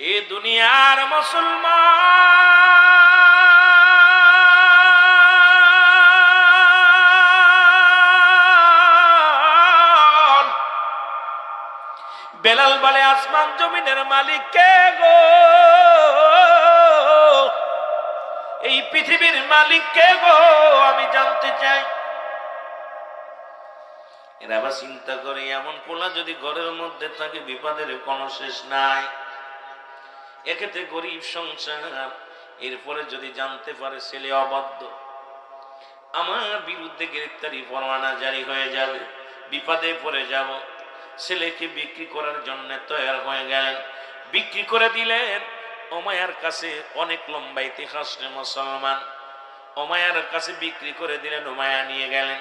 এ দুনিয়ার মুসলমান, বেলাল বলে আসমান জমিনের মালিক কে গো? এই পৃথিবীর মালিক কে গো? আমি জানতে চাই। এরা আবার চিন্তা করে, এমন পোলা যদি ঘরের মধ্যে থাকে বিপদের কোনো শেষ নাই। এক্ষেত্রে গরিব সংসার, এরপরে যদি জানতে পারে ছেলে অবাধ্য, আমার বিরুদ্ধে গ্রেফতারি পরোয়ানা জারি হয়ে যাবে, বিপদে পড়ে যাব। ছেলেকে বিক্রি করার জন্য তৈরি হয়ে গেলেন, বিক্রি করে দিলেন। ওমায়ার কাছে অনেক লম্বা ইতিহাস রে মুসলমান। ওমায়ার কাছে বিক্রি করে দিলেন, ওমায়া নিয়ে গেলেন।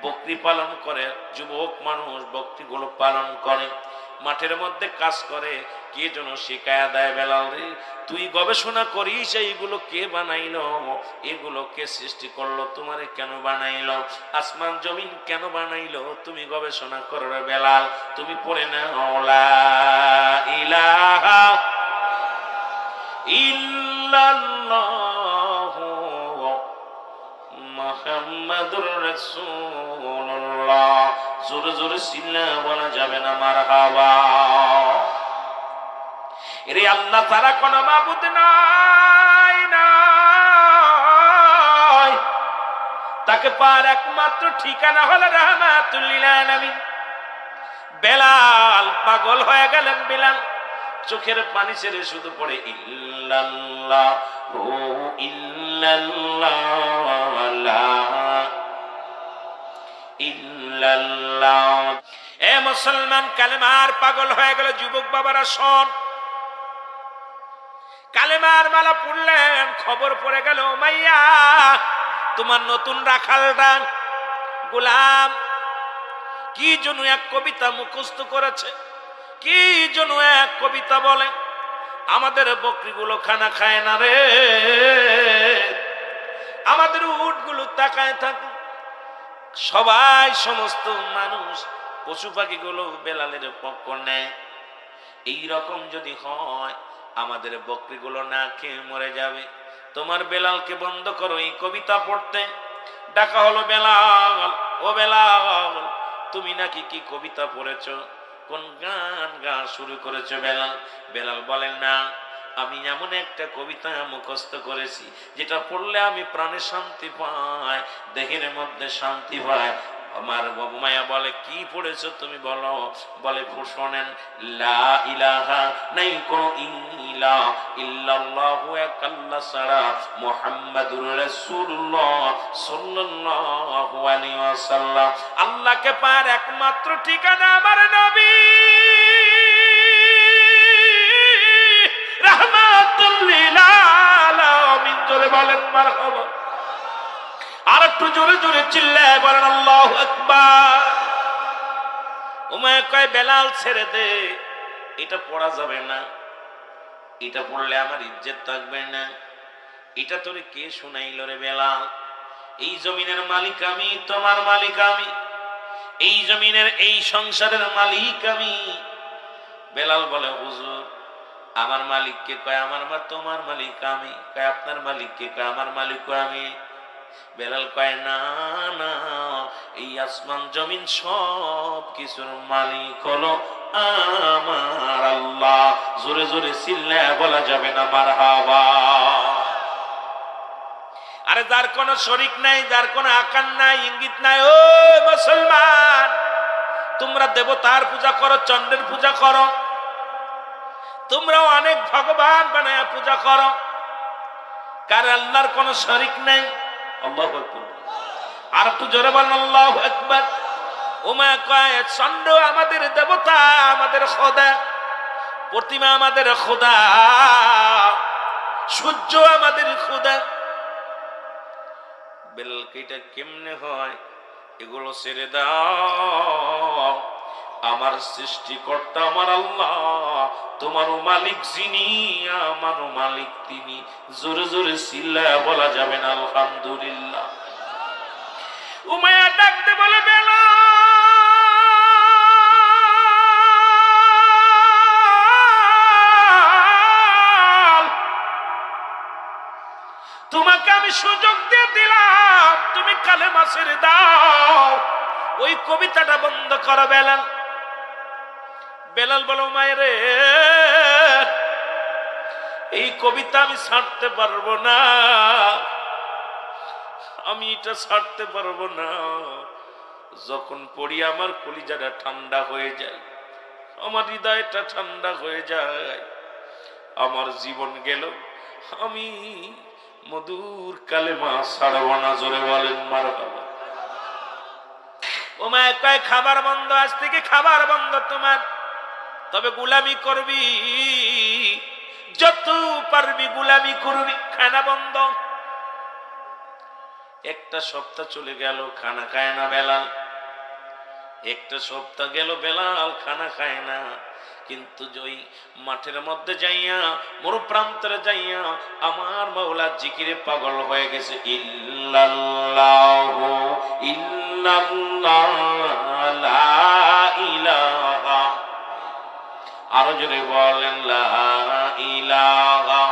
বকরি পালন করে, যুবক মানুষ বকরিগুলো পালন করে, মাঠের মধ্যে কাজ করে। কে যেন শিখায়া দেয়, বেলাল রে তুই গবেষণা করিস এইগুলো কে বানাইলো, এগুলো কে সৃষ্টি করলো, তোমারে কেন বানাইলো, আসমান জমিন কেন বানাইলো, তুমি গবেষণা করবে বেলাল। তুমি পড়ে নাও লা ইলাহা ইল্লাল্লাহু মুহাম্মাদুর রাসূলুল্লাহ। জোরে জোরে সিল্লা বলা যাবে না মারহাবা। এরে আল্লাহ তারা কোন মাবুদ নাই, নাই। তাকে পার একমাত্র ঠিকানা হলো রাহমাতুল লিল আলামিন। বেলাল পাগল হয়ে গেলেন। বেলাল চোখের পানি ছেড়ে শুধু পড়ে ইল্লাল্লাহু ইল্লাল্লাহ লা ইল্লাল্লাহ। এ মুসলমান, কালেমার পাগল হয়ে গেল যুবক বাবারা শোন। কালেমার মালা পড়লেন, খবর পড়ে গেল মাইয়া তোমার নতুন রাখালটা গোলাম কি জন্য এক কবিতা মুখস্থ করেছে, কি জন্য এক কবিতা বলে, আমাদের বকরিগুলো খানা খায় না রে, আমাদের উটগুলো তাকায় থাকে। সবাই, সমস্ত মানুষ, পশু পাখিগুলো বেলালের পক্ষ নেয়। এইরকম যদি হয় আমাদের বকরিগুলো না খেয়ে মরে যাবে। তোমার বেলালকে বন্ধ করো এই কবিতা পড়তে। ডাকা হলো বেলাল, ও বেলাল তুমি নাকি কি কবিতা পড়েছো, কোন গান গান শুরু করেছো বেলাল? বেলাল বলেন না, আমি এমন একটা কবিতা মুখস্থ করেছি যেটা পড়লে আমি প্রাণে শান্তি পাই, দেহের মধ্যে শান্তি পায়। আমার বাবু মায়া বলে কি পড়েছো তুমি বলো? বলে শোনেন, লা ইলাহা নাই কোন ইলা ইল্লাল্লাহু এক আল্লাহ ছাড়া, মুহাম্মাদুর রাসূলুল্লাহ সাল্লাল্লাহু আলাইহি ওয়াসাল্লাম। আল্লাহকে পার একমাত্র ঠিকানা আমার নবী রাহমাতুল লিল আলামিন। জোরে বলেন মারহাবা। আর একটু জোরে জোরে চিল্লায় বলেন আল্লাহু আকবার। উমাইয়া কয় বেলাল ছেড়ে দে, এটা পড়া যাবে না, এটা পড়লে আমার ইজ্জত থাকবে না। এটা তোরে কে শুনাইল রে বেলাল? এই জমিনের মালিক আমি, তোমার মালিক আমি, এই জমিনের এই সংসারের মালিক আমি। বেলাল বলে হুজুর আমার মালিককে কয় আমার মা, তোমার মালিক আমি। কয় আপনার মালিককে কয় আমার মালিকও আমি। বেলাল কয় না না, এই আসমান জমিন সব কিছুর মালিক হলো আমার আল্লাহ। জোরে জোরে চিল্লায়া বলা যাবে না মারহাবা। আরে যার কোনো শরীক নাই, যার কোনো আকার নাই, ইঙ্গিত নাই, ও মুসলমান তোমরা দেবতার পূজা করো, চন্দ্রের পূজা করো, তোমরাও অনেক ভগবান বানায় পূজা করো, কার আল্লাহর কোনো শরীক নাই। আল্লাহু আকবার। আর একটু জোরে বলেন আল্লাহু আকবার। উমা কয় চন্দ্র আমাদের দেবতা, আমাদের খোদা, প্রতিমা আমাদের খোদা, সূর্য আমাদের খোদা। বেলালকে এটা কেমনে হয়? এগুলো ছেড়ে দাও, আমার সৃষ্টিকর্তা আমার আল্লাহ, তোমারও মালিক যিনি, আমারও মালিক তিনি। জোরে জোরে চিল্লায়া বলা যাবে না আলহামদুলিল্লাহ। উমাইয়া ডাকতে বলে বেলাল আমি সুযোগ দিয়ে দিলাম, তুমি কালেমা ছেড়ে দাও। ওই কবিতাটা বন্ধ করো বেলাল। বেলাল বলো মায়েরে, এই কবিতা আমি ছাড়তে পারবো না, আমি এটা ছাড়তে পারবো না। যখন পড়ি আমার কলিজাটা ঠান্ডা হয়ে যায়, আমার হৃদয়টা ঠান্ডা হয়ে যায়। আমার জীবন গেল, আমি মধুর কালেমা ছাড়বো না। জোরে বলেন মারহাবা। ও মায়ের কয় খাবার বন্ধ, আজ থেকে খাবার বন্ধ তোমার, তবে গোলামি করবি, যত পারবি গোলামি করবি, খানা বন্ধ। একটা সপ্তাহ চলে গেল, খানা খায় না বেলাল। একটা সপ্তাহ গেল, বেলাল খানা খায় না। কিন্তু ওই মাঠের মধ্যে যাইয়া, মরু প্রান্তরে যাইয়া আমার মাওলা জিকিরে পাগল হয়ে গেছে। ইল্লাল্লাহু ইল্লাল্লাহ লা ইলাহা, আরো জোরে বলেন লা ইলাহা।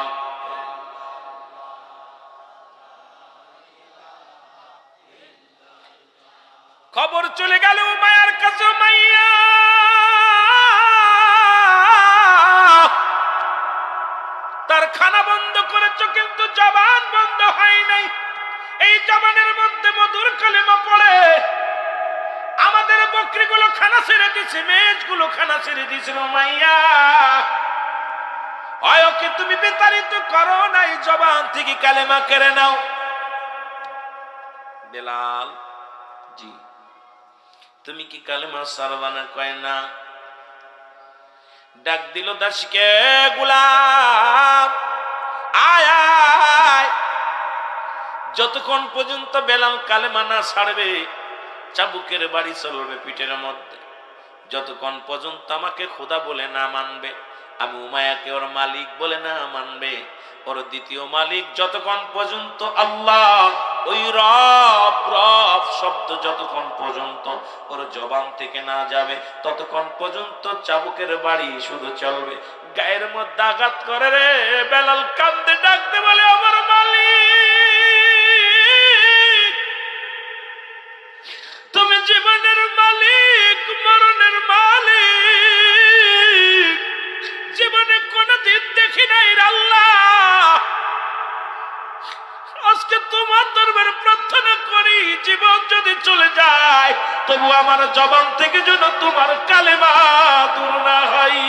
খবর চলে গেল মায়ার কাছে, মাইয়া তার খানা বন্ধ করেছ, কিন্তু জবান বন্ধ হয় নাই। এই জবানের মধ্যে মধুর কালেমা পড়ে আমাদের বকরিগুলো খানা ছেড়ে দিছে, মেজগুলো খানা ছেড়ে দিছিল। মাইয়া ওকে তুমি বিতাড়িত করো নাই, জবান থেকে কালেমা কেড়ে নাও। বেলাল জি, তুমি কি কালেমা ছাড়বা না? কয় না। ডাক দিল দাসীকে, গোলাম আয় আয়। যতক্ষণ পর্যন্ত বেলাল কালেমা না ছাড়বে, চাবুকের বাড়ি চলবে পিঠের মধ্যে। যতক্ষণ পর্যন্ত আমাকে খোদা বলে না মানবে, আমি উমায়াকে ওর মালিক বলে না মানবে, ওর দ্বিতীয় মালিক যতক্ষণ পর্যন্ত আল্লাহ, ওই রব রব শব্দ যতক্ষণ পর্যন্ত ওর জবান থেকে না যাবে, ততক্ষণ পর্যন্ত চাবুকের বাড়ি শুধু চলবে। গায়ের মধ্যে আঘাত করে রে বেলাল, কান্দে, ডাকতে বলে আমার মালিক, তুমি জীবনের মালিক, মরণের মালিক। জীবনে কোনদিন দেখি নাই আল্লাহ, আজকে তোমার দরবারে প্রার্থনা করি, জীবন যদি চলে যায় তবু আমার জবান থেকে যেন তোমার কালেমা দূর না হয়।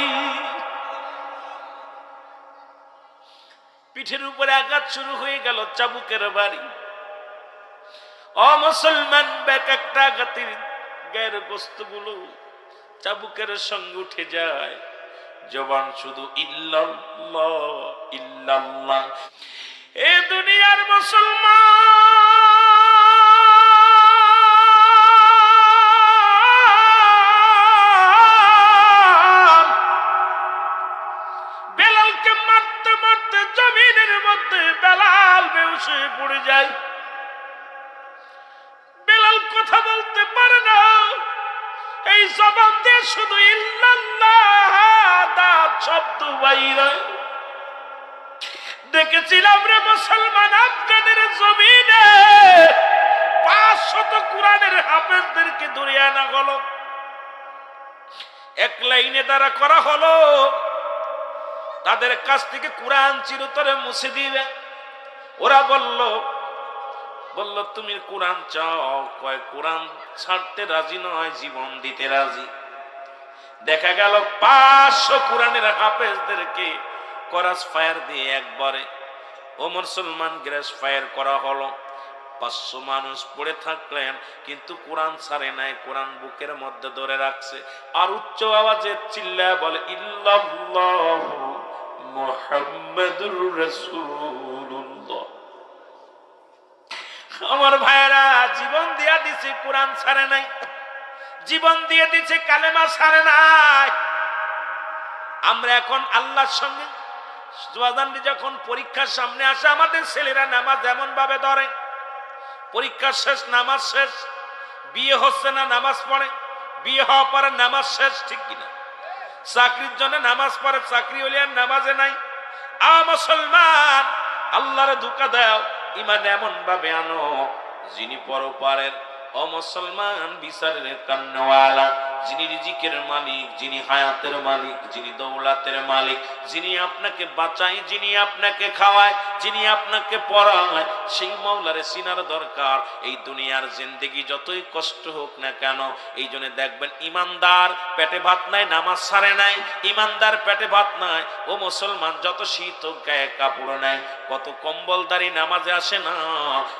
পিঠের উপরে আঘাত শুরু হয়ে গেল, চাবুকের বাড়ি। ও মুসলমান, ব্যাক একটা আঘাতের গায়ের গোস্তগুলো চাবুকের সঙ্গে উঠে যায়, জবান শুধু ইল্লাল্লাহ ইল্লাল্লাহ। এ দুনিয়ার মুসলমান বেলালকে মারতে মারতে জমিনের মধ্যে বেলাল বেহুশ হয়ে পড়ে যায়। বেলাল কথা বলতে পারে না, এই জবান দিয়ে শুধু ইল্লাল্লাহ দাঁত শব্দ বাইরে। দেখেছিলাম রে মুসলমান, আফগানের জমিনে 500 কোরআনের হাফেজদেরকে ধরে আনা হলো, এক লাইনে দ্বারা করা হলো, তাদের কাছ থেকে কোরআন চিরতরে মুছে দিবে। ওরা বলল তুমি কোরআন চাও? কয় কোরআন ছাড়তে রাজি নয়, জীবন দিতে রাজি। দেখা গেল 500 কোরআনের হাফেজদেরকে ক্রস ফায়ার দিয়ে একবারে ও মুসলমান গ্যাস ফায়ার করা হলো। 500 মানুষ পড়ে থাকলেন, কিন্তু কোরআন ছাড়ে নাই, কোরআন বুকের মধ্যে ধরে রাখছে। আর উচ্চ আওয়াজে চিল্লায় বলে ইল্লাল্লাহু মুহাম্মাদুর রাসূলুল্লাহ। আমার ভাইরা, জীবন দিয়া দিছে, কোরআন ছাড়ে নাই, জীবন দিয়ে দিছে, কালেমা ছাড়ে নাই। আমরা এখন আল্লাহর সঙ্গে যখন পরীক্ষার সামনে আসে, আমাদের ছেলেরা নামাজ এমন ভাবে ধরে, পরীক্ষা শেষ নামাজ শেষ, বিয়ে হচ্ছে না নামাজ পড়ে, বিয়ে হওয়া পরে নামাজ শেষ, ঠিক কিনা? চাকরির জন্য নামাজ পড়ে, চাকরি হলে আর নামাজে নাই। মুসলমান, আল্লাহরে ধোঁকা দাও, ইমান এমন ভাবে আনো যিনি পরপারের অমুসলমান বিচারের কান্নাওয়ালা, যিনি রিজিকের মালিক, যিনি হায়াতের মালিক, যিনি দৌলাতের মালিক, যিনি আপনাকে বাঁচায়, যিনি আপনাকে খাওয়ায়, যিনি আপনাকে পড়ায়, সেই মাওলারে চিনার দরকার। এই দুনিয়ার জিন্দেগি যতই কষ্ট হোক না কেন, এই জন্য দেখবেন ইমানদার পেটে ভাত নাই, নামাজ ছাড়ে নাই। ইমানদার পেটে ভাত নাই, ও মুসলমান যত শীত হোক গায়ে কাপড় নাই, কত কম্বলদারি নামাজে আসে না,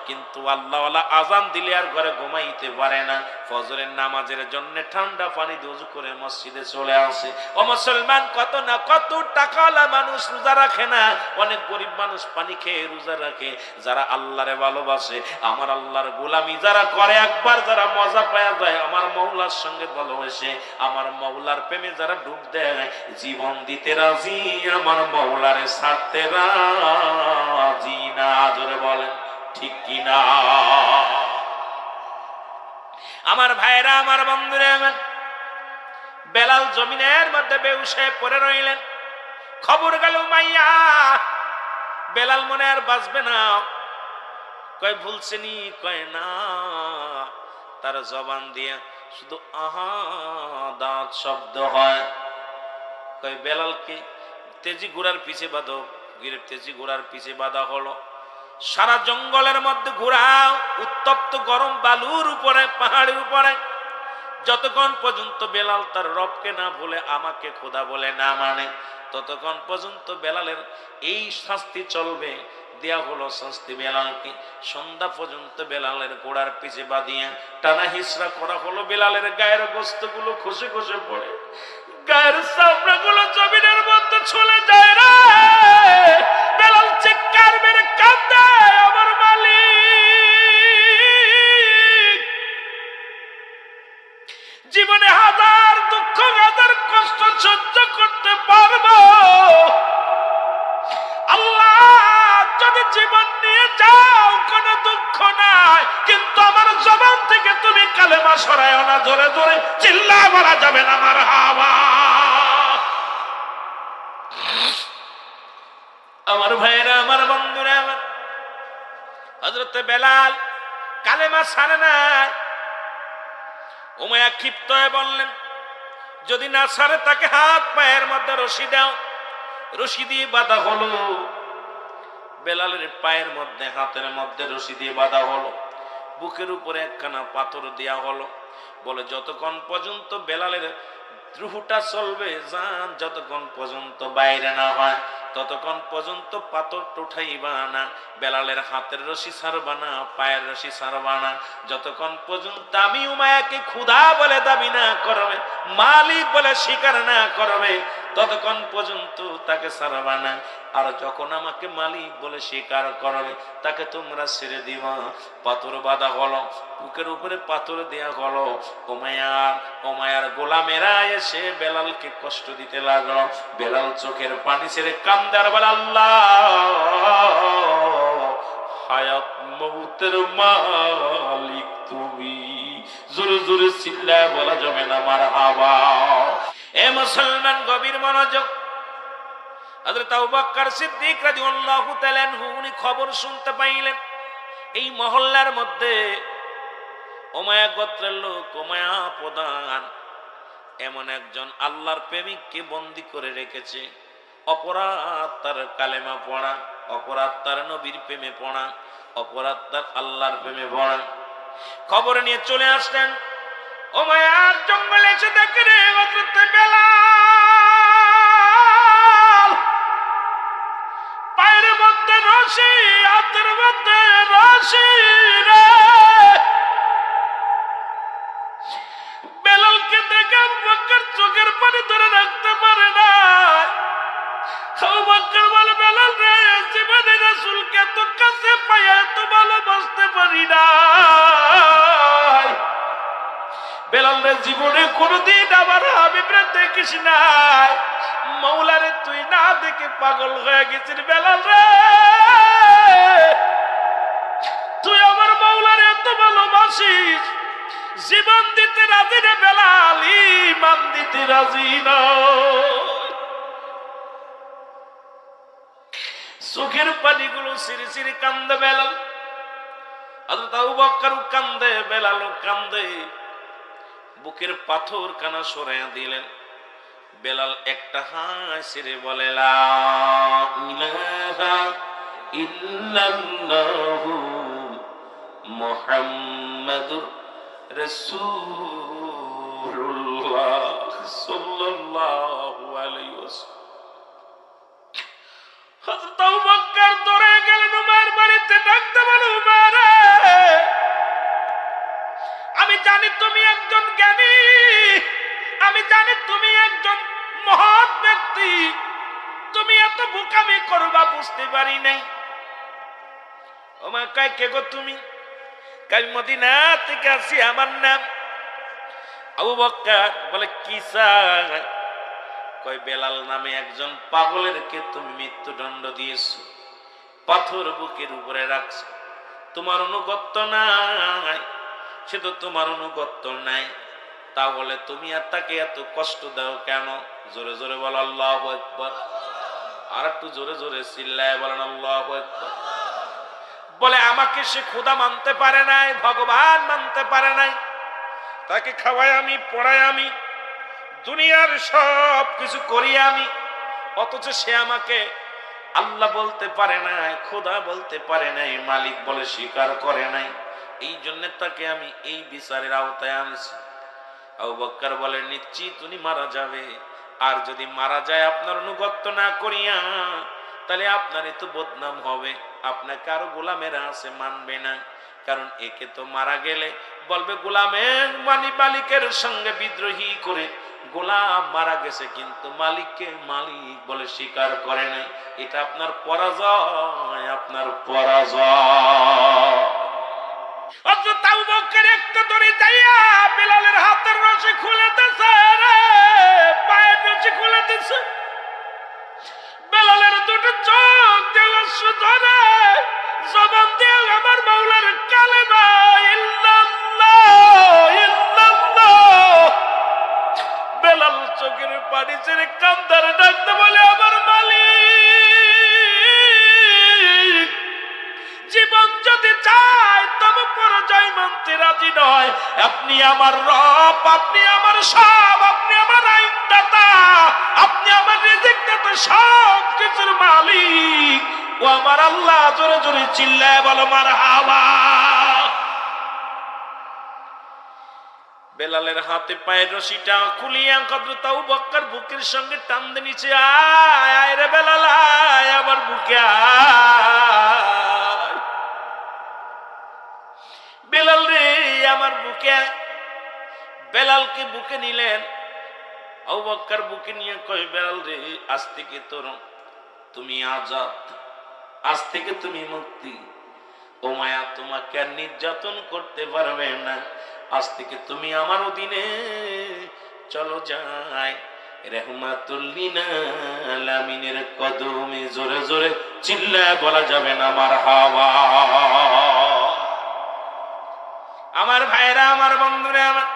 কিন্তু আল্লাহওয়ালা আজান দিলে আর ঘরে ঘুমাইতে পারে না। ফজরের নামাজের জন্য ঠান্ডা পানি দিয়ে ওযু করে মসজিদে চলে আসে। ও মুসলমান, কত না কত টাকাওয়ালা মানুষ রোজা রাখে না, অনেক গরিব মানুষ পানি খেয়ে রোজা রাখে। যারা আল্লাহরে ভালোবাসে, আমার আল্লাহর গোলামি যারা করে, একবার যারা মজা পাওয়া যায় আমার মওলার সঙ্গে ভালোবাসে, আমার মওলার প্রেমে যারা ডুব দেয়, জীবন দিতে রাজি, আমার মওলারে ছাড়তে রাজি না। জোরে বলেন ঠিক কিনা? আমার ভাইরা, আমার বন্ধুরা, আমার বেলাল জমিনের মধ্যে বেহুশ হয়ে পড়ে রইলেন। খবর গেল মাইয়া, বেলাল মনে আর বাঁচবে না। কয় ভুলছেনি? কয় না। তার জবান দিয়ে শুধু আহা দাঁত শব্দ হয়। কয় বেলালকে তেজি ঘোড়ার পিছে বাঁধো। তেজি ঘোড়ার পিছে বাঁধা হলো। সারা জঙ্গলের মধ্যে ঘোরাও, উত্তপ্ত গরম বালুর উপরে, পাহাড়ের উপরে, যতক্ষণ পর্যন্ত বেলাল তার রবকে না বলে, আমাকে খোদা বলে না মানে, ততক্ষণ পর্যন্ত বেলালের এই শাস্তি চলবে। দেয়া হলো শাস্তি বেলালকে। সন্ধ্যা পর্যন্ত বেলালের ঘোড়ার পিছে বাঁধিয়ে টানা হিসরা করা হলো। বেলালের গায়ের গোস্তগুলো খসে খসে পড়ে, গায়ের চামড়াগুলো জমিনের মধ্যে চলে যায় রে। বেলাল চিৎকার মেরে কাঁদে, আমার মালিক, জীবনে হাজার দুঃখ, হাজার কষ্ট সহ্য করতে পারবো, আল্লাহ যদি জীবন নিয়ে যাও কোনো দুঃখ নাই, কিন্তু আমার জবান থেকে তুমি কালেমা সরায় না। জোরে জোরে চিল্লা বলা যাবে না আমার হাওয়া। আমার ভাইয়েরা, আমার বন্ধুরা, আমার হযরত বেলাল কালেমা ছাড়ে নাই। উমাইয়া ক্ষিপ্ত হয়ে বললেন, যদি না ছাড়ে তাকে হাত পায়ের মধ্যে রশি দাও। রশি দিয়ে বাঁধা হলো। বেলালের পায়ের মধ্যে, হাতের মধ্যে রশি দিয়ে বাঁধা হলো। বুকের উপরে একখানা পাথর দেয়া হলো। বলে যতক্ষণ পর্যন্ত বেলালের রুহুটা চলবে, জান যতক্ষণ পর্যন্ত বাইরে না হয়, ততক্ষণ পর্যন্ত পাথর উঠাইবা না। বেলালের হাতের রশি ছাড়বা না, পায়ের রশি ছাড়বা না, যতক্ষণ পর্যন্ত আমি উমাইয়াকে খোদা বলে দাবি না করবে, মালিক বলে স্বীকার না করবে, ততক্ষণ পর্যন্ত তাকে ছাড়বা না। আর যখন আমাকে মালিক বলে স্বীকার করবে, তাকে তোমরা ছেড়ে দিবা। পাথর বাঁধা হলো, বুকের উপরে পাথর দেয়া হলো। উমাইয়ার গোলামেরা এসে বেলালকে কষ্ট দিতে লাগলো। বেলাল চোখের পানি ছেড়ে কান্দার বলে, আল্লাহ, হায়াত মউতের মালিক তুমি। জোরে জোরে চিল্লায় বলা যাবে না মারহাবা। এ মুসলমান, গভীর মনোযোগ। হযরত আবু বকর সিদ্দিক রাদিয়াল্লাহু তাআলা আনহু উনি খবর শুনতে পাইলেন, এই মহল্লার মধ্যে উমাইয়া গোত্রের লোক, উমাইয়া প্রধান এমন একজন আল্লাহর প্রেমিককে বন্দী করে রেখেছে। অপরাধ তার কালেমা পড়া, অপরাধ তার নবীর প্রেমে পড়া, অপরাধ তার আল্লাহর প্রেমে পড়া। খবর নিয়ে চলে আসলেন। উমাইয়ার জঙ্গলে এসে দেখে রে হযরত বেলাল, পায়ের মধ্যে রশি, হাতের মধ্যে রশি রে। বেলালকে দেখে আবু বকর চোখের পানি ধরে রাখতে পারে না। আবু বকর বলে, বেলাল রে, জীবনে রাসূলকে তো কাছে পাইয়া তো ভালোবাসতে পারি না। বেলাল রে, জীবনে কোনদিন আমার হাবিবরে দেখিস নাই। মওলারে তুই না দেখে পাগল হয়ে গেছিস। বেলাল রে, তুই আমার মওলারে এত ভালোবাসিস, জীবন দিতে রাজি রে বেলাল, ঈমান দিতে রাজি না। চোখের পানিগুলো সিরি সিরি কান্দে বেলাল। হযরত আবু বকর কান্দে, বেলাল কান্দে, বুকের পাথর কানা সরাইয়া দিলেন। বেলাল একটা হাই ছেড়ে বলে লা ইলাহা ইল্লাল্লাহু মুহাম্মাদুর রাসূলুল্লাহ সাল্লাল্লাহু আলাইহি ওয়াসাল্লাম। হযরত আবু বকর দৌড়ে গেলেন উমর বাড়িতে, ডাকতে বলে, উমর আমি জানি তুমি একজন জ্ঞানী, আমি জানি তুমি একজন মহৎ ব্যক্তি, তুমি এত বোকামি করবা বুঝতে পারি নাই। ওমর কয়, কে গো তুমি? কয়, মদিনা থেকে আসি, আমার নাম। আবু বকর বলে, কি চাই? কয়, বেলাল নামে একজন পাগলের কে তুমি মৃত্যুদণ্ড দিয়েছো, পাথর বুকের উপরে রাখছো, তোমার অনুগত্য নাই, সে তো তোমার অনুগত্য নাই, তাহলে তুমি আর তাকে এত কষ্ট দাও কেন? জোরে জোরে বল আল্লাহু আকবার। আর একটু জোরে জোরে চিল্লায় বলেন আল্লাহু আকবার। বলে, আমাকে সে খোদা মানতে পারে নাই, ভগবান মানতে পারে নাই, তাকে খাওয়াই আমি, পড়াই আমি, দুনিয়ার সব কিছু করি আমি, অথচ সে আমাকে আল্লাহ বলতে পারে নাই, খোদা বলতে পারে নাই, মালিক বলে স্বীকার করে নাই। এই জন্য তাকে আমি এই বিচারের আওতায় আনছি। আবু বকর বলে, নিশ্চিত উনি মারা যাবে, আর যদি মারা যায় আপনার অনুগত্য না করিয়া, তাহলে আপনারই তো বদনাম হবে, আপনাকে আরো গোলামেরা আছে মানবে না, কারণ একে তো মারা গেলে বলবে গোলামের মালিকের সঙ্গে বিদ্রোহী করে গোলাম মারা গেছে, কিন্তু মালিককে মালিক বলে স্বীকার করে নাই। এটা আপনার পরাজয়, আপনার পরাজয়। হযরত আবু বকর একটা দড়ি যাইয়া বেলালের হাতের রশি খুলে দিয়েছে, পায়ের রশি খুলে দিয়েছে। বেলালের দুটো চোখ দিয়ে অশ্রু ঝরে, জবান দিয়ে আমার মাওলার কালেমা ইল্লাল্লাহ ইল্লাল্লাহ। বেলাল চোখের পানি ছেড়ে কান্দারে ডাকতে বলে, আমার মালিক জীবন যদি চায় তবে পরাজয় মানতে রাজি নয়। আপনি আমার রব, আপনি আমার সব, আপনি আমার আইনদাতা, আপনি আমার রিজিক দাতা, সব কিছুর মালিক ও আমার আল্লাহ। জোরে জোরে চিল্লায় বলো মারহাবা। বেলালের হাতে পায়ের রশিটা খুলিয়া হযরত আবু বকর বুকের সঙ্গে টান দিয়ে নিচে, আয় আয় রে বেলাল, আয় আমার বুকে আয়। বেলাল রে আমার বুকে আয়। বেলালকে বুকে নিলেন। আবু বকর বুকে নিয়ে কয়, বেলাল রে, আজ থেকে তুমি আজাদ, আজ থেকে তুমি মুক্তি। ও মায়া তোমাকে আর নির্যাতন করতে পারবে না, আজ থেকে তুমি আমার অধীনে চলো যাই। রাহমাতুল লিল আলামিনের কদমে জোরে জোরে চিল্লায় বলা যাবে না মারহাবা। আমার ভাইরা, আমার বন্ধুরা, আমার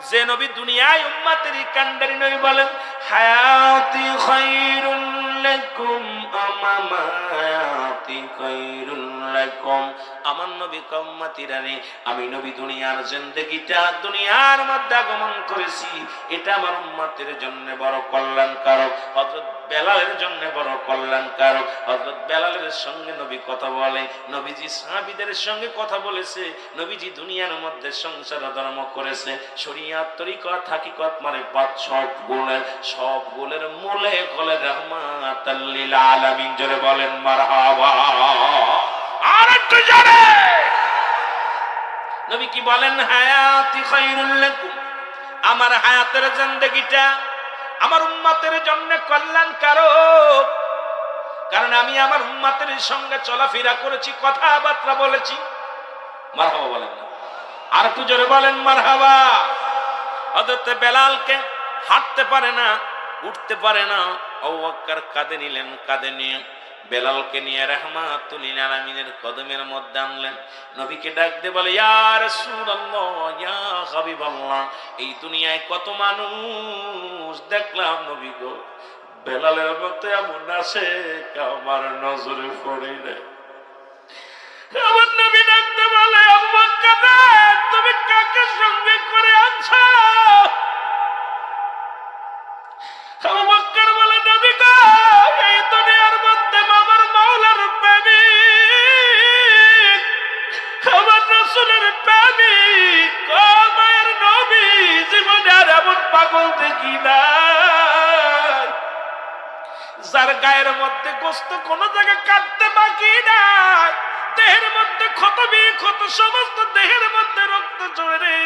যে নবী দুনিয়ায় উম্মতের কান্ডারি নবী বলেন, হায়াতি খায়রুল লাকুম আমামাতি খায়রুল লাকুম। আমার নবী উম্মতিরা রে, আমি নবী দুনিয়ার জিন্দেগিটা দুনিয়ার মধ্যে আগমন করেছি, এটা আমার উম্মতের জন্য বড় কল্যাণকারক। হযরত বেলালের জন্য বড় কল্যাণকারক। হযরত বেলালের সঙ্গে নবী কথা বলে, নবীজি সাহাবীদের সঙ্গে কথা বলেছে, নবীজি দুনিয়ার মধ্যে সংসার ধর্ম করেছে, শরীয়ত তরিকত হাকিকত মানে সব গুণের মূলে হলো রাহমাতাল লিল আলামিন। জোরে বলেন মারহাবা। আর একটু জোরে। নবী কি বলেন? হায়াতি খায়রুল লাকুম, আমার হায়াতের জিন্দেগিটা আমার উম্মতের জন্য কল্যাণকারক, কারণ আমি আমার উম্মতের সঙ্গে চলাফেরা করেছি, কথাবার্তা বলেছি। মারহাবা বলেন না? আর একটু জোরে বলেন মারহাবা। হযরত বেলালকে হাঁটতে পারে না, উঠতে পারে না, আবু বকর কাঁধে নিলেন, কাঁধে নিয়ে বেলালকে নিয়ে রাহমাতুল লিল আলামিনের কদমের মধ্যে আনলেন। নবীকে ডাক দিয়ে বলে, ইয়া রাসূলুল্লাহ, ইয়া হাবিবাল্লাহ, এই দুনিয়ায় কত মানুষ দেখলাম নবী গো, বেলালের মতো এমন আশেক আমার নজরে পড়ে না। আমার নবী ডাক দিয়ে কাকে সঙ্গে করে আনছো? আবু বকর বলে, নবী গো, এই দুনিয়ার মধ্যে আমার মাওলার প্রেমিক, আমার রাসূলের প্রেমিক, ও মায়ের নবী, জীবনে আর এমন পাগল দেখি নাই যার গায়ের মধ্যে গোস্ত কোন জায়গায় কাটতে বাকি নাই, দেহের মধ্যে ক্ষত বিক্ষত, সমস্ত দেহের মধ্যে রক্ত ঝরে।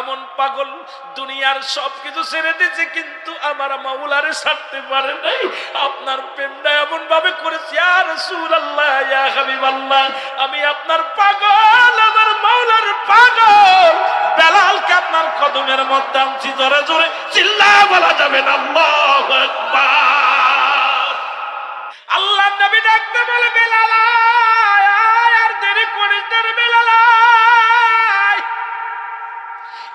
এমন পাগল দুনিয়ার সবকিছু ছেড়ে দিয়েছে, কিন্তু আমার মাওলারে ছাড়তে পারে নাই। আপনার প্রেমটা এমন ভাবে করেছি, ইয়া রাসূলুল্লাহ, ইয়া হাবিবাল্লাহ, আমি আপনার পাগল, আমার মাওলার পাগল। বেলালকে আপনার কদমের মধ্যে আনছি, জোরে জোরে চিল্লায়া বলা যাবে না আল্লাহু আকবার। আল্লাহ নবী ডাকতে বলে, বেলাল আয়, আর দেরি করিস না রে বেলাল।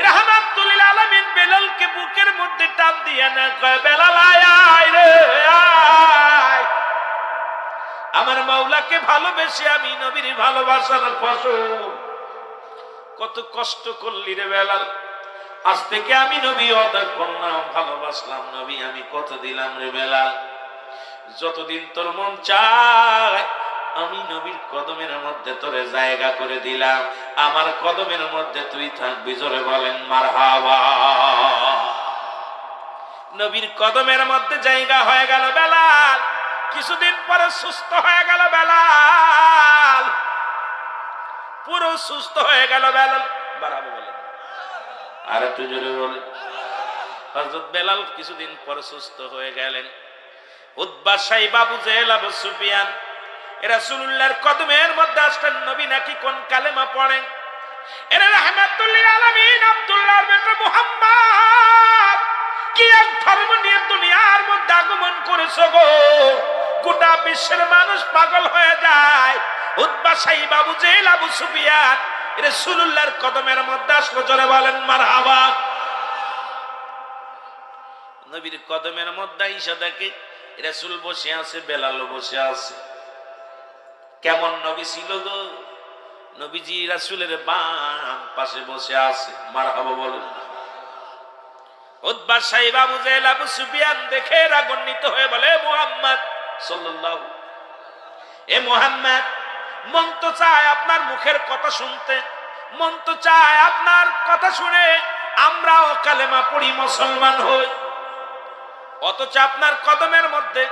রাহমাতুল লিল আলামিন বেলালকে বুকের মধ্যে টান দিয়ে না কয়, বেলাল আয়, আয় রে আয়। আমার মাওলাকে ভালোবেসে আমি নবীর ভালোবাসার ফসল। কত কষ্ট করলি রে বেলাল, আজ থেকে আমি নবী অদা করলাম, ভালোবাসলাম নবী, আমি কত দিলাম রে বেলাল। যতদিন তোর মন চায় আমি নবীর কদমের মধ্যে তোরে জায়গা করে দিলাম, আমার কদমের মধ্যে তুই থাকবি, জোরে বলেন মারহাবা। নবীর কদমের মধ্যে জায়গা হয়ে গেল বেলাল। কিছুদিন পরে সুস্থ হয়ে গেল বেলাল, পুরো সুস্থ হয়ে গেল বেলাল। বাড়াবো বলেন, আর একটু জোরে বলেন। হযরত বেলাল কিছুদিন পরে সুস্থ হয়ে গেলেন। উতবা, সাইবা, আবু জেহেল, আবু সুফিয়ান রাসূলুল্লাহর কদমের মধ্যে আসলেন। নবী নাকি কোন কালেমা পড়েন? এরা রাহমাতুল লিল আলামিন আব্দুল্লাহর বেটা মুহাম্মদ, কি এক ধর্ম নিয়ে দুনিয়ার মধ্যে আগমন করেছো গো, গোটা বিশ্বের মানুষ পাগল হয়ে যায়। উতবা, সাইবা, আবু জেহেল, আবু সুফিয়ান রাসূলুল্লাহর কদমের মধ্যে আসলো, জোরে বলেন মারহাবা। নবীর কদমের মধ্যে আইসা দেখে রাসূল বসে আছে, বেলাল বসে আছে। কেমন নবী ছিল গো, নবীজি রাসূলের বাম পাশে বসে আছে, মারহাবা বলেন। উতবা, সাইবা, আবু জেহেল, আবু সুফিয়ান দেখে রাগান্বিত হয়ে বলে, মুহাম্মদ সাল্লাল্লাহু, এ মুহাম্মদ, মন তো চায় আপনার মুখের কথা শুনতে, মন তো চায় আপনার কথা শুনে আমরাও কালেমা পড়ি, মুসলমান হই, অথচ আপনার কদমের মধ্যে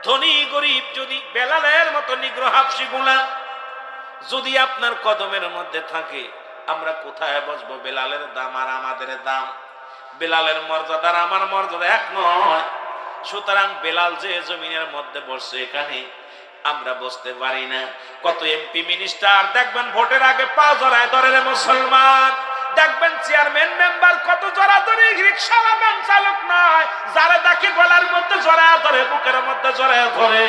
ধনী গরিব যদি বেলালের মতো নিগ্রহ হাবশী গোলাম যদি আপনার কদমের মধ্যে থাকে, আমরা কোথায় বসবো? বেলালের দাম আর আমাদের দাম, বেলালের মর্যাদা আর আমার মর্যাদা এক নয়। সুতরাং বেলাল যে জমিনের মধ্যে বসছে, এখানে আমরা বসতে পারি না। কত এমপি মিনিস্টার দেখবেন ভোটের আগে পা জড়ায় ধরে রে মুসলমান, দেখবেন চেয়ারম্যান মেম্বার কত জড়াধরি, রিকশাওয়ালা ভ্যান চালক নয়, যারা দেখে গলার মধ্যে জড়ায় ধরে, বুকের মধ্যে জড়ায় ধরে।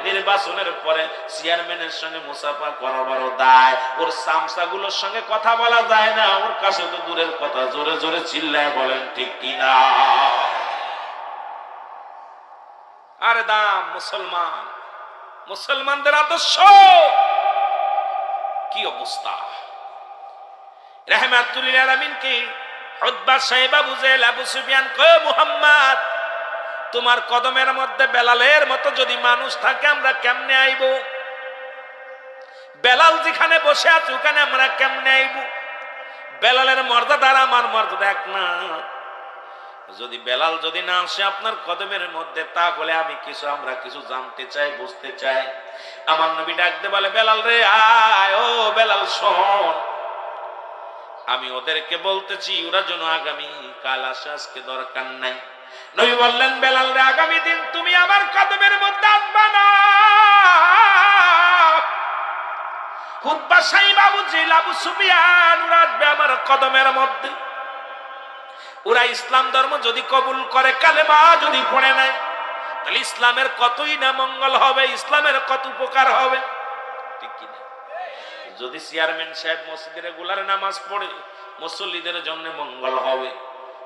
নির্বাচনের পরে চেয়ারম্যানের সঙ্গে মুসাফা করা বড় দায়, ওর সামসাগুলোর সঙ্গে কথা বলা যায় না, ওর কাছে তো দূরের কথা। জোরে জোরে চিল্লায় বলেন ঠিক কিনা? আরে দাম মুসলমান, মুসলমানদের আদর্শ কি অবস্থা! রাহমাতুল লিল আলামিন কি উতবা, সাইবা, আবু জেহেল, আবু সুফিয়ান কয়, মুহাম্মদ, তোমার কদমের মধ্যে বেলালের মতো যদি মানুষ থাকে আমরা কেমনে আইব? বেলাল যেখানে বসে আছে ওখানে আমরা কেমনে আইব? বেলালের মর্যাদা আর আমার মর্যাদা এক না। যদি বেলাল যদি না আসে আপনার কদমের মধ্যে, তাহলে আমরা কিছু জানতে চাই, বুঝতে চাই। আমার নবী ডাকতে বলে, বেলাল রে আয়, ও বেলাল শোন, আমি ওদেরকে বলতেছি ওরা যেন আগামী কাল আসে, আজকে দরকার নাই। নবী বললেন, বেলাল রে আগামী দিন তুমি আমার কদমের মধ্যে আসবা না। উতবা, সাইবা, আবু জেহেল, আবু সুফিয়ান ওরা আসবে আমার কদমের মধ্যে। ওরা ইসলাম ধর্ম যদি কবুল করে, কালেমা যদি পড়ে নাই, তাহলে ইসলামের কতই না মঙ্গল হবে, ইসলামের কত উপকার হবে, ঠিক কিনা? যদি চেয়ারম্যান সাহেব মসজিদে রেগুলার নামাজ পড়ে, মুসল্লিদের জন্য মঙ্গল হবে।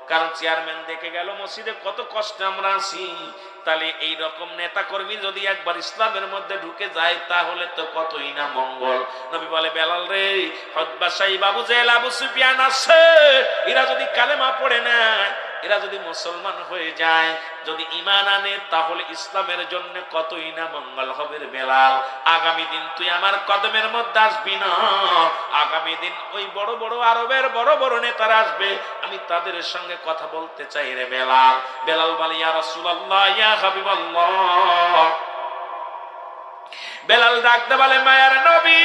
কারণ চেয়ারম্যান দেখে গেল মসজিদে কত কষ্টে আমরা আছি, তাহলে এই রকম নেতা কর্মী যদি একবার ইসলামের মধ্যে ঢুকে যায় তাহলে তো কতই না মঙ্গল। নবী বলে, বেলাল রে, উতবা সাইব, আবু জেহেল, আবু সুফিয়ান আছে, এরা যদি কালেমা পড়ে নেয়, এরা যদি মুসলমান হয়ে যায়, যদি ঈমান আনে, তাহলে ইসলামের জন্য কতই না মঙ্গল হবে রে বেলাল। আগামী দিন তুই আমার কদমের মধ্যে আসবি না, আগামী দিন ওই বড় বড় আরবের বড় বড় নেতারা আসবে, আমি তাদের সঙ্গে কথা বলতে চাই রে বেলাল। বেলাল বলে, ইয়া রাসূলুল্লাহ, ইয়া হাবিবাল্লাহ। বেলাল ডাকতে বলে, মায়ার নবী,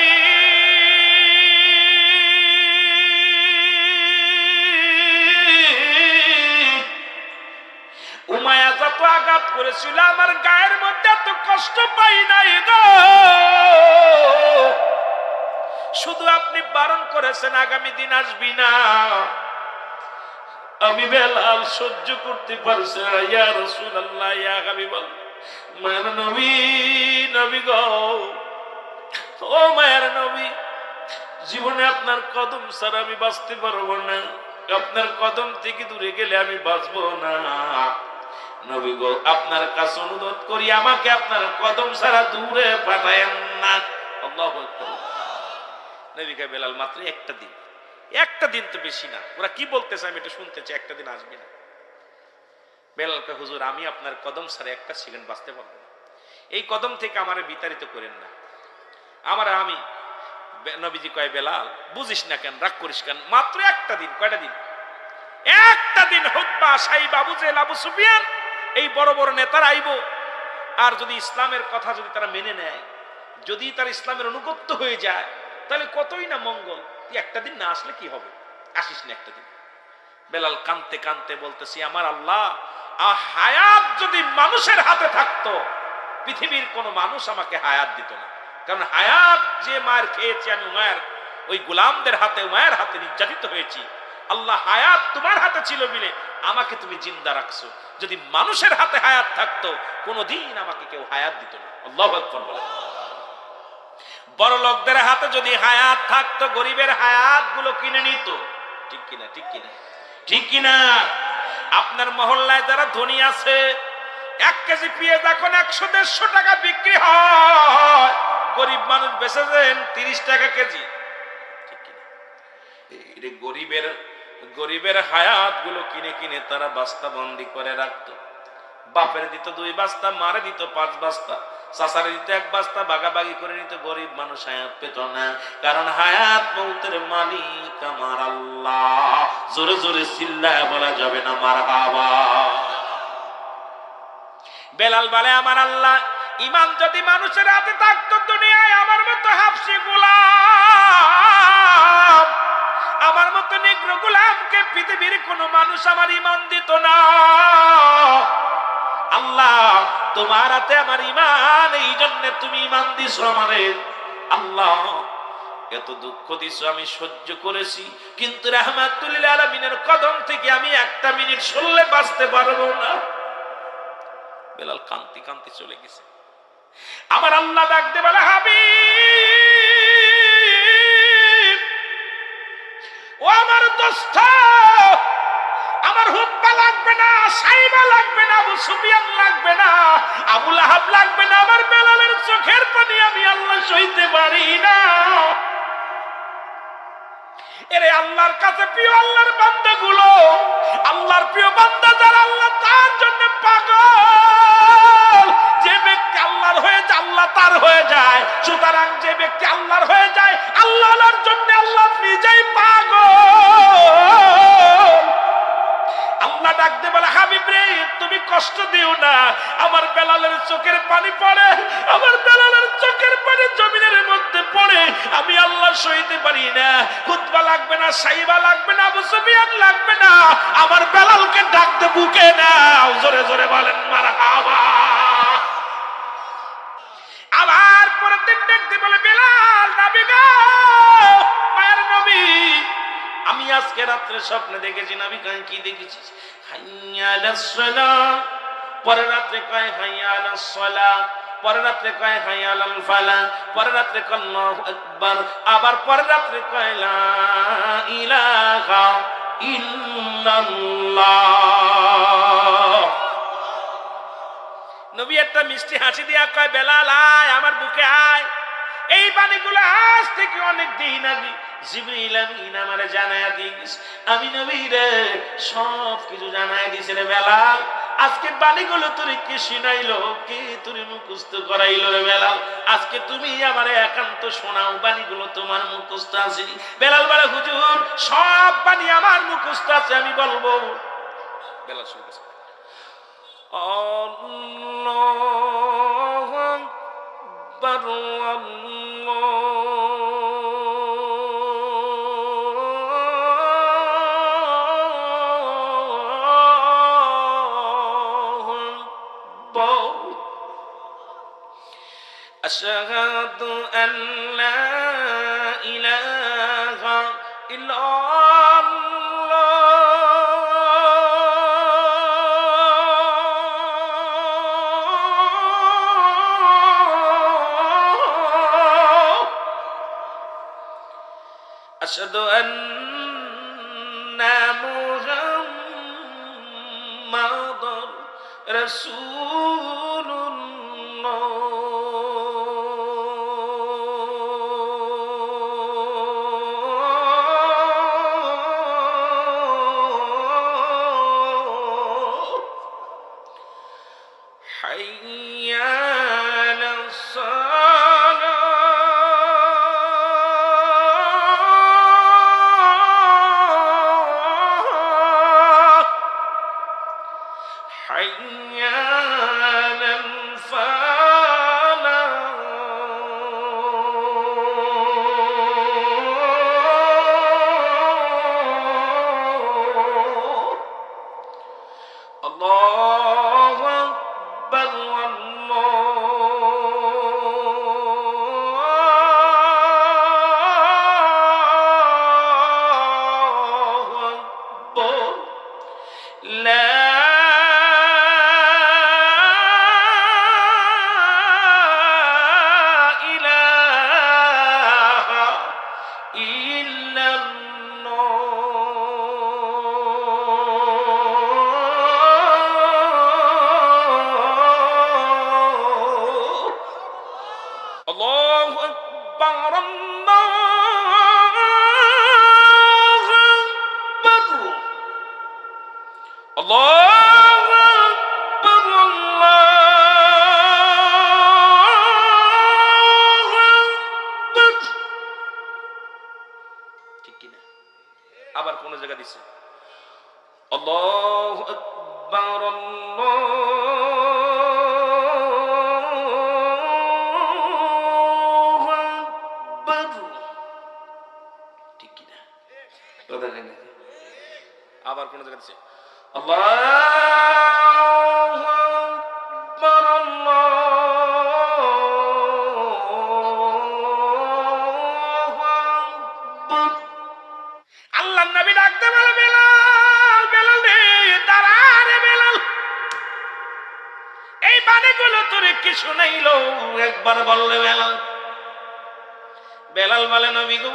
উমাইয়া যত আঘাত করেছিল আমার গায়ের মধ্যে এত কষ্ট পাই নাই গো, শুধু আপনি বারণ করেছেন আগামী দিন আসবি না, আমি বেলাল সহ্য করতে পারছি না। ইয়া রাসূলুল্লাহ, ইয়া হাবিবাল্লাহ, মায়ের নবী, নবী গো, ও মায়ের নবী, জীবনে আপনার কদম ছাড়া আমি বাঁচতে পারবো না, আপনার কদম থেকে দূরে গেলে আমি বাঁচবো না। নবী গো, আপনার কাছে অনুরোধ করি, আমাকে আপনার কদম ছাড়া দূরে পাঠায়েন না। আল্লাহু আকবার। নবী কয়, বেলাল মাত্র একটা দিন, একটা দিন তো বেশি না, ওরা কি বলতেছে আমি এটা শুনতে চাই, একটা দিন আসবি না। বেলাল কয়, হুজুর, আমি আপনার কদম ছাড়া একটা সেকেন্ড বাঁচতে পারবো না, এই কদম থেকে আমারে বিতাড়িত করেন না। আমি নবীজি কয়, বেলাল বুঝিস না কেন, রাগ করিস কেন, মাত্র একটা দিন। কয়টা দিন? একটা দিন। উতবা, সাইব, আবু জেহেল, আবু সুফিয়ান, এই বড় বড় নেতারা আইব, আর যদি ইসলামের কথা যদি তারা মেনে নেয়, যদি তার ইসলামের অনুগত্য হয়ে যায়, তাহলে কতই না মঙ্গল। তুই একটা দিন না আসলে কি হবে, আসিস না একটা দিন। বেলাল কানতে কানতে বলতেছি, আমার আল্লাহ, হায়াত যদি মানুষের হাতে থাকতো, পৃথিবীর কোন মানুষ আমাকে হায়াত দিত না, কারণ হায়াত যে মায়ের খেয়েছি আমি, উমায়ের ওই গোলামদের হাতে, উমায়ের হাতে নির্যাতিত হয়েছি। আল্লাহ, হায়াত তোমার হাতে ছিল বলে আমাকে তুমি জিন্দা রাখছো, যদি মানুষের হাতে হায়াত থাকতো কোনদিন আমাকে কেউ হায়াত দিত না। আল্লাহু আকবার বলেন। বড় লোকদের হাতে যদি হায়াত থাকতো, গরিবের হায়াত গুলো কিনে নিত। ঠিক কিনা? ঠিক কিনা? ঠিক কিনা? আপনার মহল্লায় যারা ধনী আছে, 1 কেজি পেঁয়াজ এখন 100-150 টাকা বিক্রি হয়, গরিব মানুষ বেচেছেন 30 টাকা কেজি। ঠিক কিনা? এই গরিবের হায়াত গুলো কিনে কিনে তারা বস্তা বন্দি করে রাখতো। বাপের দিত 2 বস্তা, মারে দিত 5 বস্তা, চাচারে দিত 1 বস্তা, ভাগাভাগি করে নিত। গরিব মানুষ হায়াত পেত না, কারণ হায়াত মৌতের মালিক আমার আল্লাহ। জোরে জোরে চিল্লায় বলা যাবে না মারহাবা। বেলাল বলে, আমার আল্লাহ, ঈমান যদি মানুষের হাতে থাকতো, দুনিয়ায় আমার মতো হাবশী গোলাম, আমার মতো নিগ্র গোলামকে পৃথিবীর কোন মানুষ আমার ঈমান দিত না। আল্লাহ, তোমার হাতে আমার ঈমান, এই জন্য তুমি ঈমান দিছো আমারে। আল্লাহ, এত দুঃখ দিছো, আমি সহ্য করেছি, কিন্তু রাহমাতুল লিল আলামিনের কদম থেকে আমি 1 মিনিট সরলে বাঁচতে পারবো না। বেলাল কান্তি কান্তি চলে গেছে। আমার আল্লাহ ডাকতে বলে, হাবিব, ও আমার দোস্ত, আমার উতবা লাগবে না, সাইবা লাগবে না, আবু সুফিয়ান লাগবে না, আবু লাহাব লাগবে না, আমার বেলালের চোখের পানি আমি আল্লাহ সইতে পারি না। এরে আল্লাহর কাছে প্রিয় আল্লাহর বান্দাগুলো, আল্লাহর প্রিয় বান্দা যারা, আল্লাহ তার জন্য পাগল। যে ব্যক্তি আল্লাহর হয়ে যায়, আল্লাহ তার হয়ে যায়। সুতরাং যে ব্যক্তি আল্লাহর হয়ে যায়, আল্লাহর জন্য আল্লাহ নিজেই পাগল। আল্লাহ ডাকতে বলে, হাবিব রে, তুমি কষ্ট দিও না। আমার বেলালের চোখের পানি পড়ে, আমার বেলালের চোখের পানি জমিনের মধ্যে পড়ে, আমি আল্লাহ সইতে পারি না। উতবা লাগবে না, সাইবা লাগবে না, আবু সুফিয়ান লাগবে না, আমার বেলালকে ডাকতে বুকে নাও। জোরে জোরে বলেন মারহাবা। আবার পরের দিন ডাকতে বলে, বেলাল, নবী গো, মায়ের নবী, আমি আজকে রাত্রে স্বপ্নে দেখেছি। নবী কয়, কি দেখেছিস? হাইয়া আলাস সালাহ। পরের রাত্রে কয় হাইয়া আলাস সালাহ। পরের রাত্রে কয় হাইয়া আলাল ফালাহ। পরের রাত্রে কয় আল্লাহু আকবার। আবার পরের রাত্রে কয় লা ইলাহা ইল্লাল্লাহ। নবী একটা মিষ্টি হাসি দিয়া কয়, বেলাল আয় আমার বুকে আয়। এই বাণীগুলো আজ থেকে অনেক দিন আগে জিবরিল আমিন আমারে জানায়া দিয়েছে। আমি নবীরে সব কিছু জানায়া দিয়েছে রে বেলাল। আজকে বাণীগুলো তোরে কে শুনাইলো, কে তোরে মুখস্থ করাইলো রে বেলাল? আজকে তুমি আমারে একান্ত শোনাও, বাণীগুলো তোমার মুখস্থ আছে? বেলাল বলে, হুজুর সব বাণী আমার মুখস্থ আছে, আমি বলবো। বেলাল শুনতেছে, আল্লাহু আকবার আল্লাহু আকবার, আশহাদু আল্লা ইলাহা ইল্লাল্লাহ, আশহাদু আন্না মুহাম্মাদার রাসূলুল্লাহ। হাইয়া আলাস সালাহ, হাইয়া আলাল ফালাহ, আল্লাহু আকবার আল্লাহু আকবার, লা ইলাহা ইল্লাল্লাহ। আল্লাহু আকবার, আল্লাহু আকবার, আল্লাহু আকবার, আল্লাহু আকবার। ঠিক কিনা? আবার কোন জায়গা দিছে, আল্লাহু আকবার, আল্লাহু আকবার। ঠিক কিনা? কথা কয় না? আবার কোন জায়গা দিছে, আল্লাহু আকবার, আল্লাহু আকবার। আল্লাহর নবী ডাকতে বলে, বেলাল, বেলাল রে, দাঁড়া রে বেলাল, এই বাণীগুলো তোরে কি শুনাইলো একবার বললে বেলাল। বেলাল বলে, নবী গো,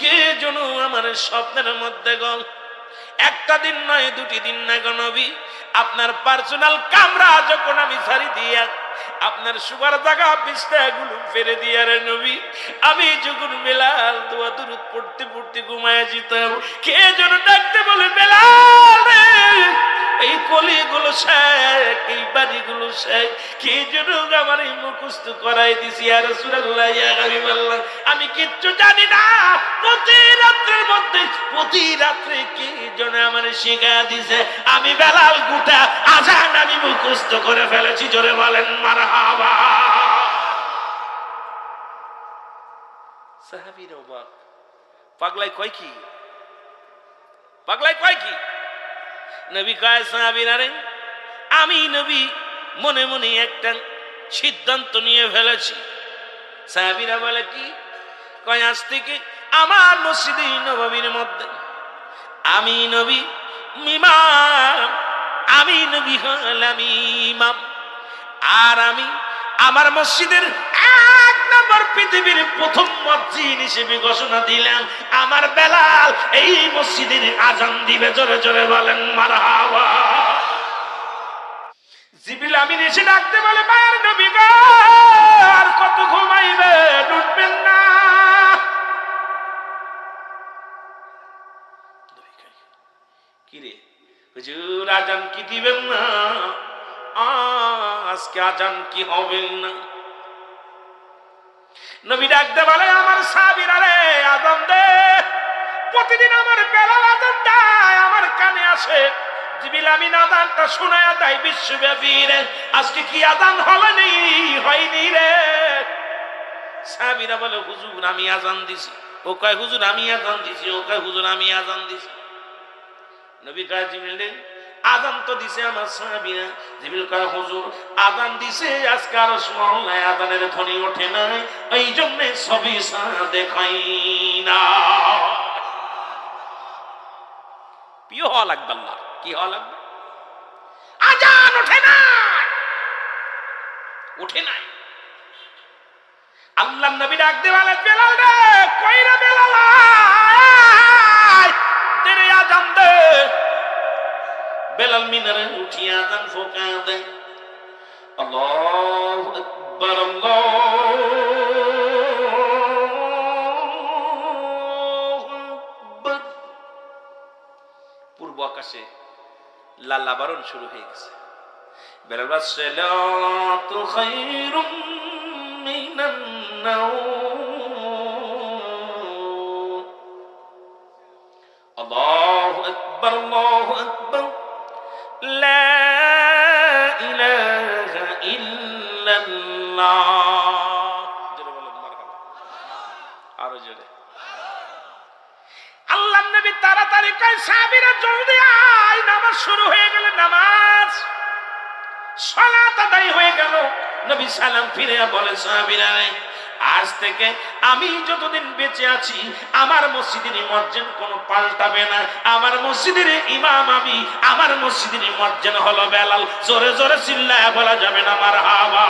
কে যেন আমার স্বপ্নের মধ্যে গল, একটা দিন নয়, দুটি দিন না গো নবী, আপনার পার্সোনাল কামরা যখন আমি ছাড়ি দিয়া আপনার সুগার জায়গা বিছনাগুলো ফেলে দিয়া রে নবী, আমি যখন বেলাল দোয়া দুরূদ পড়তে পড়তে ঘুমায় যেতাম, কে যেন ডাকতে বলে, বেলাল রে, এই কলিগুলো শেখ, এই বাড়িগুলো শেখ, কে যেন আমার এই মুখস্থ করাই দিছি। আর রাসূলুল্লাহ, ইয়া হাবিবাল্লাহ, আমি কিচ্ছু জানি না, প্রতি রাত্রের মধ্যে প্রতি রাত্রে কে যেন আমার শিখায়া দিছে, আমি বেলাল গোটা আজান আমি মুখস্থ করে ফেলেছি। জোরে বলেন মারহাবা। সাহাবীর অবাক, পাগলাই কয় কি, পাগলাই কয় কি? নবী কয়, সাহাবীরা রে, আমি নবী মনে মনে একটা সিদ্ধান্ত নিয়ে ফেলেছি। সাহাবীরা বলে, কি? কয়, আজ থেকে আমার মসজিদে নববীর মধ্যে আমি নবী ইমাম, আমি নবী হলাম ইমাম, আর আমি আমার মসজিদের 1 নম্বর আমার পৃথিবীর প্রথম মুয়াজ্জিন হিসেবে ঘোষণা দিলাম, আমার বেলাল এই মসজিদের আজান দিবে। জোরে জোরে বলেন মারহাবা। জিবরিল আমিন এসে ডাকতে বলে, মায়ের নবী গো, আর কত ঘুমাইবে, উঠবেন না? কিরে হুজুর, আজান কি দিবেন না? আজকে আজান কি হবে না? নবী ডাকতে বলে, আমার সাহাবীরা রে, আজান দে। প্রতিদিন আমার বেলাল আজান দেয়, আমার কানে আসে। জিবরিল আমিন আজানটা শোনায়া দেয় বিশ্বব্যাপী রে। আজকে কি আজান হলো নেই? হয়নি রে। সাহাবীরা বলে, হুজুর আমি আজান দিছি। ও কয় হুজুর আমি আজান দিছি। ও কয় হুজুর আমি আজান দিছি। নবী কয়, জিবরিল আজান তো দিছে আমার সাহাবীরা। জিবরিল কয়, হুজুর আজান দিছে, আজকে আরশ মহল্লায় আজানের ধ্বনি ওঠে না, এই জন্য সবই দেখাই না। প্রিয় হওয়া লাগবে আল্লাহ। কি হওয়া লাগবে? আজান ওঠে না, ওঠে নাই। আল্লাহ নবী ডাক দিয়ে বলে, বেলাল রে, কই রে বেলাল, দে রে আজান দে। বেলাল মিনারে উঠিয়া আজান ফোঁকা দেয়। আল্লাহু আকবার, আল্লাহু আকবার। পূর্ব আকাশে লালাবারণ শুরু হয়ে গেছে। বেলাল বলে, সালাতু খায়রুম মিনান নাওম। আল্লাহু আকবার, আল্লাহু আকবার, লা ইলাহা ইল্লাল্লাহ। জোরে বলেন মারহাবা। আরো জোরে। আল্লাহর নবী তাড়াতাড়ি কয়, সাহাবীরা জলদি আয়, নামাজ শুরু হয়ে গেল। নামাজ সালাত আদায় হয়ে গেল। নবী সালাম ফিরে বলে, সাহাবীরা আজ থেকে আমি যতদিন বেঁচে আছি আমার মসজিদের মুয়াজ্জিন কোনো পাল্টাবে না। আমার মসজিদের ইমাম আমি, আমার মসজিদের মুয়াজ্জিন হলো বেলাল। জোরে জোরে চিল্লায়া বলা যাবে না মারহাবা।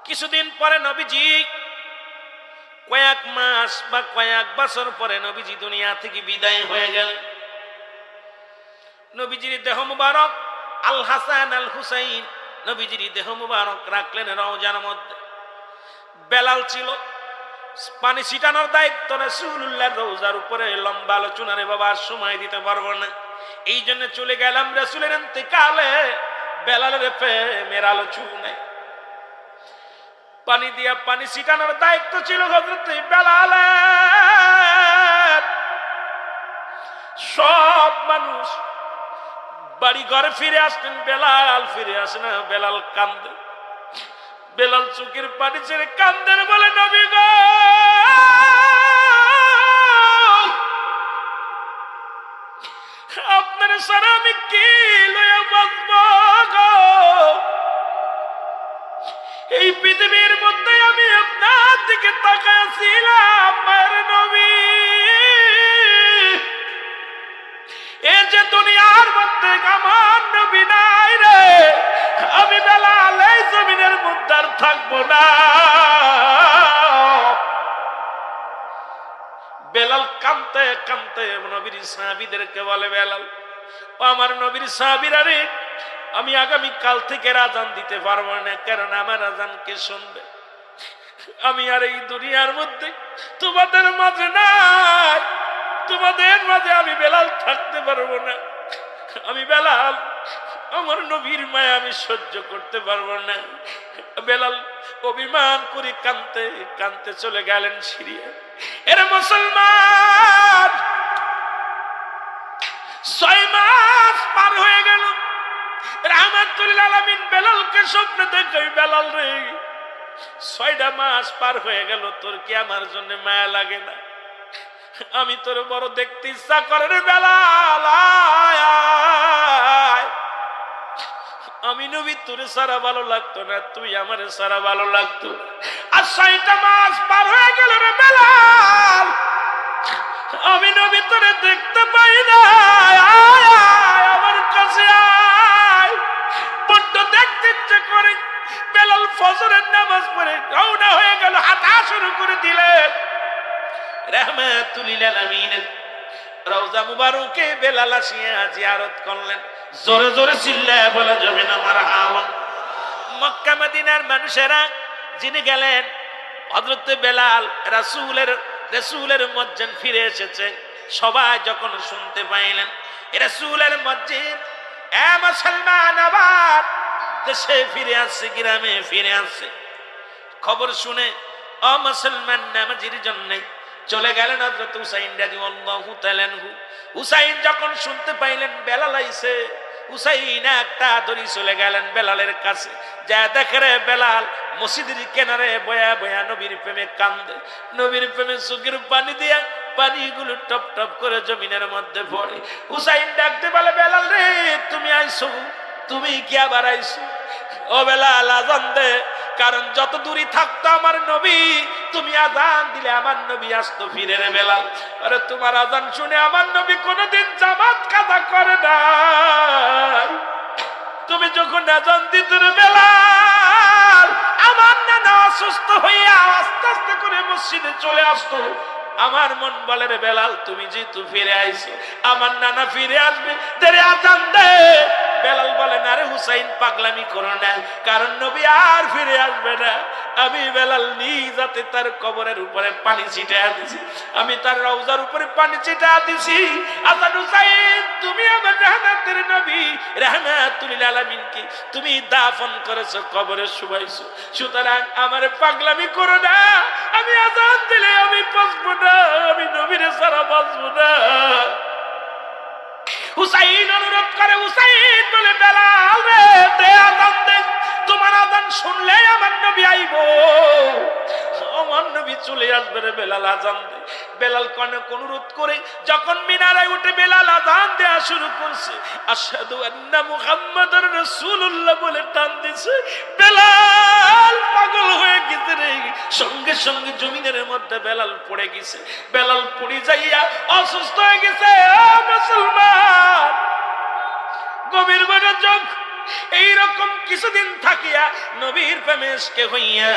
কিছুদিন পরে নবীজি, কয়েক মাস বা কয়েক বছর পরে নবীজি দুনিয়া থেকে বিদায় হয়ে গেলেন। নবীজির দেহ মুবারক আল হাসান আল হুসাইন, নবীজির দেহ মুবারক রাখলেন রওজার মধ্যে। বেলাল ছিল পানি ছিটানোর দায়িত্ব রাসূলুল্লাহর রওজার উপরে। লম্বা আলোচনা রে বাবা, সময় দিতে পারবো না, এই জন্য চলে গেলাম রাসূলের ইন্তেকালে বেলালের প্রেমের আলোচনায়। পানি দিয়া পানি ছিটানোর দায়িত্ব ছিল হযরত বেলালের। সব মানুষ বাড়ি ঘরে ফিরে আসতেন, বেলাল ফিরে আসে না। বেলাল কান্দে, বেলাল চোখের পানি ছেড়ে কান্দেন, বলে, নবী গো, আপনার সারা আমি কি লইয়া বাঁচবো গো? এই পৃথিবীর মধ্যে আমি আপনার দিকে তাকাইছিলাম, মায়ের নবী, এ যে দুনিয়ার মধ্যে আমার নবী নাই রে। আমি বেলাল এই জমিনের মধ্যে আর থাকবো না। বেলাল কাঁদতে কাঁদতে নবীর সাহাবীদেরকে বলে, বেলাল ও আমার নবীর সাহাবীরা রে, আমি আগামী কাল থেকে আজান দিতে পারবো না, কারণ আমার আজান কে শুনবে? আমি আর এই দুনিয়ার মধ্যে তোমাদের মাঝে নাই, তোমাদের মাঝে আমি বেলাল থাকতে পারবো না। আমি বেলাল আমার নবীর মায়া আমি সহ্য করতে পারবো না। বেলাল অভিমান করে কাঁদতে কাঁদতে চলে গেলেন সিরিয়া। এর মুসলমান 6 মাস পার হয়ে গেল। রাহমাতুল আলামিন বেলালকে স্বপ্নে দেখে, বেলাল রে 6টা মাস পার হয়ে গেল, তোর কি আমার জন্য মায়া লাগে না? আমি তোর বড় দেখতে ইচ্ছা করে রে বেলাল, আমি নবী তোরে সারা ভালো লাগতো না, তুই আমারে সারা ভালো লাগতো। আর 6টা মাস পার হয়ে গেল রে বেলাল, আমি নবী তোরে দেখতে পাই না। আমার কাছে আয়, বড্ড দেখতে ইচ্ছে করে। বেলাল ফজরের নামাজ পড়ে রওনা হয়ে গেল, হাঁটা শুরু করে দিলেন। রাহমাতুল লিল আলামিনের রওজা মুবারকে বেলাল আসিয়া জিয়ারত করলেন। জোরে জোরে চিল্লায় বলা যাবে না মারহাবা। মক্কা মদিনার মানুষেরা যিনি গেলেন হযরত বেলাল রাসূলের মুয়াজ্জিন ফিরে এসেছে। সবাই যখন শুনতে পাইলেন রাসূলের মুয়াজ্জিন মুসলমান আবার দেশে ফিরে আসছে, গ্রামে ফিরে আসছে, খবর শুনে মুসলমান নামাজির জন্য চলে গেলেন হযরত হুসাইন রাদিয়াল্লাহু তাআলা আনহু। হুসাইন যখন শুনতে পাইলেন বেলাল আইছে, হুসাইন একটা দড়ি চলে গেলেন বেলালের কাছে, যা দেখে রে বেলাল মসজিদের কিনারে বয়া বয়া নবীর প্রেমে কান্দে, নবীর প্রেমে চোখের পানি দিয়া পানিগুলো টপ টপ করে জমিনের মধ্যে পড়ে। হুসাইন ডাকতে বলে, বেলাল রে তুমি আইছো, তুমি কি আবার আইছো? ও বেলাল আজান দে, কারণ যত দূরে থাকতো আমার নবী, তুমি আজান দিলে আমার নবী আসতো ফিরে রে বেলাল। আরে তোমার আজান শুনে আমার নবী কোনোদিন জামাত কাজা করে না। তুমি যখন আজান দিত রে বেলাল, আমার নানা অসুস্থ হইয়া আস্তে আস্তে করে মসজিদে চলে আসতো। আমার মন বলে রে বেলাল তুমি যেহেতু ফিরে আইছো, আমার নানা ফিরে আসবে, তেরে আজান দে। বেলাল বলে না রে হুসাইন, পাগলামি করো না, কারণ নবী আর ফিরে আসবে না। আমি বেলাল নিজ হাতে তার কবরের উপরে পানি ছিটায়া দিছি, আমি তার রওজার উপরে পানি ছিটায়া দিছি। আজান হুসাইন তুমি আমার রহমতের নবী রাহমাতুল লিল আলামিনকে তুমি দাফন করেছো, কবরে শুবাইছো, সুতরাং আমার পাগলামি করো না। আমি আজান দিলে আমি বাঁচবো না, আমি নবীর ছাড়া বাঁচবো না। হুসাইন অনুরোধ করে, হুসাইন বলে বেলাল রে দে আজান দে, তোমার আজান শুনলে আমার নবী আইব, আমার নবী চলে আসবে রে বেলাল আজান দে। বেলাল অনেক অনুরোধ করে যখন মিনারায় উঠে বেলাল আজান দেয়া শুরু করছে, আশহাদু আন্না মুহাম্মাদুর রাসূলুল্লাহ বলে টান দিছে, বেলাল পাগল হয়ে গেছে রে। সঙ্গে সঙ্গে জমিনের মধ্যে বেলাল পড়ে গেছে, বেলাল পড়ে যাইয়া অসুস্থ হয়ে গেছে। মুসলমান গভীর মনোযোগ, এইরকম কিছুদিন থাকিয়া নবীর প্রেমে ইশকে হইয়া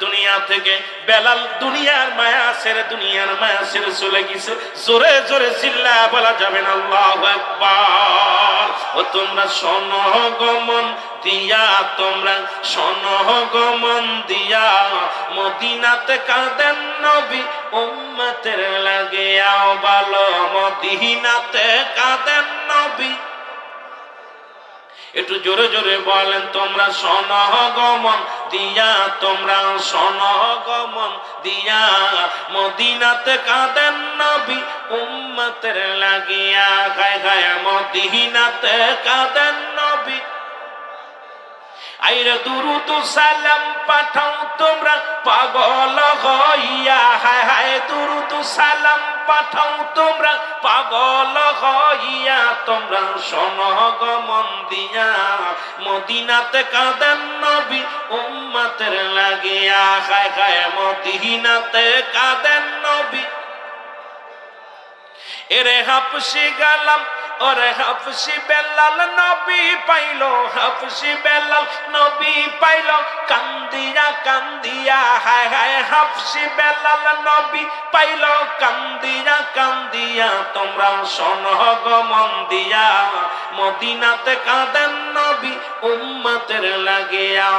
দুনিয়া থেকে বেলাল দুনিয়ার মায়া ছেড়ে চলে গেছে। জোরে জোরে চিল্লা বলা যাবে না আল্লাহু আকবার। ও তোমরা শোনো গমন দিয়া, তোমরা শোনো গমন দিয়া, মদিনাতে কাঁদেন নবী উম্মতের লাগিয়া ভালো, মদিনাতে কাঁদেন নবী। একটু জোরে জোরে বলেন, তোমরা সনগমন দিয়া, তোমরা সনগমন দিয়া, মদিনাতে কাঁদেন নবী উম্মতের লাগিয়া, গায় গায় মদিনাতে কাঁদেন নবী। আইরে দুরুদ সালাম পাঠাও তোমরা পাগল হইয়া, হায় হায় দুরুদ সালাম পাঠাও তোমরা পাগল হইয়া, তোমরা সনগমন দিয়া, মদিনাতে কাঁদেন নবী উম্মতের লাগিয়া, হায় হায় মদিনাতে কাঁদেন নবী। এরে হাফসি গালাম ওরে হাফসি বেলাল নবী পাইল, হাফসি বেলাল নবী পাইল, কান্দিয়া কান্দিয়া, হায় হায় হাফসি বেলাল নবী পাইল, কান্দিয়া কান্দিয়া, তোমরা সনগমন দিয়া, মদিনাতে কাঁদেন নবী উম্মতের লাগিয়া।